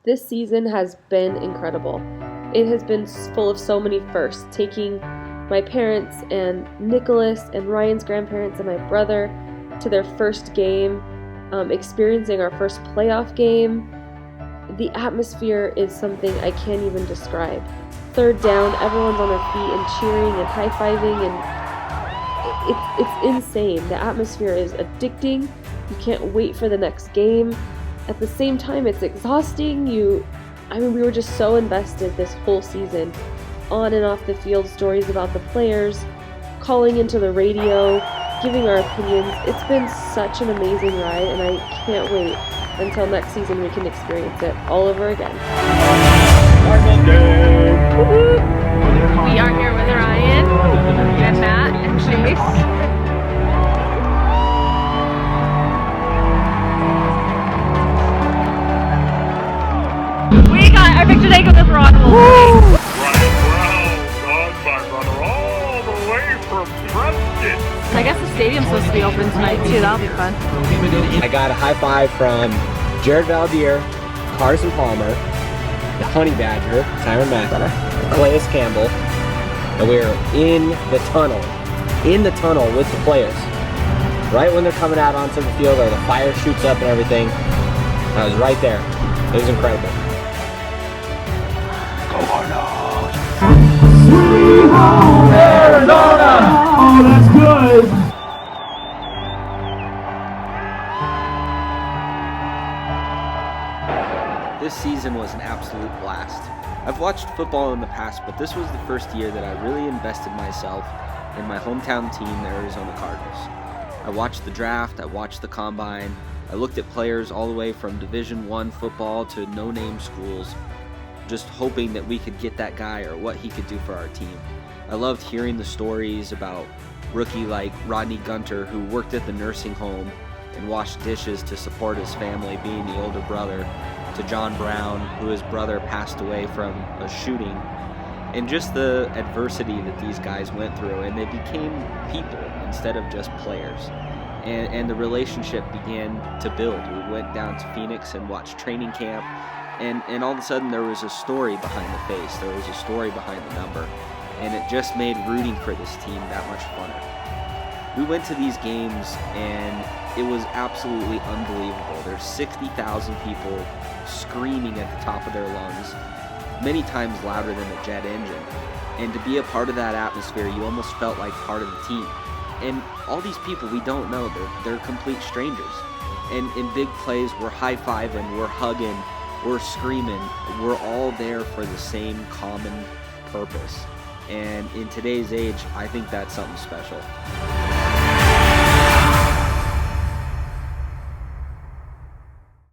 This season has been incredible. It has been full of so many firsts, taking my parents and Nicholas and Ryan's grandparents and my brother to their first game, experiencing our first playoff game. The atmosphere is something I can't even describe. Third down, everyone's on their feet and cheering and high-fiving, and it's insane. The atmosphere is addicting. You can't wait for the next game. At the same time, it's exhausting. We were just so invested this whole season. On and off the field, stories about the players, calling into the radio, giving our opinions. It's been such an amazing ride, and I can't wait until next season we can experience it all over again. We are here with Ryan and Matt and Chase. We got our picture taken with Ronald. Ryan Brown, done by brother all the way from Preston. I guess the stadium's supposed to be open tonight too. That'll be fun. I got a high five from Jared Valdier, Carson Palmer, the Honey Badger, Tyron Mackler, Calais Campbell, and we were in the tunnel with the players. Right when they're coming out onto the field, or the fire shoots up and everything, I was right there. It was incredible. Go Cardinals! Sweet home Arizona! Oh, that's good! This season was an absolute blast. I've watched football in the past, but this was the first year that I really invested myself in my hometown team, the Arizona Cardinals. I watched the draft, I watched the combine, I looked at players all the way from Division I football to no-name schools, just hoping that we could get that guy or what he could do for our team. I loved hearing the stories about rookie like Rodney Gunter, who worked at the nursing home and washed dishes to support his family, being the older brother, to John Brown, who his brother passed away from a shooting, and just the adversity that these guys went through, and they became people instead of just players. And the relationship began to build. We went down to Phoenix and watched training camp, and all of a sudden there was a story behind the face, there was a story behind the number, and it just made rooting for this team that much funner. We went to these games and it was absolutely unbelievable. There's 60,000 people screaming at the top of their lungs, many times louder than a jet engine. And to be a part of that atmosphere, you almost felt like part of the team. And all these people we don't know, they're complete strangers. And in big plays, we're high-fiving, we're hugging, we're screaming. We're all there for the same common purpose. And in today's age, I think that's something special.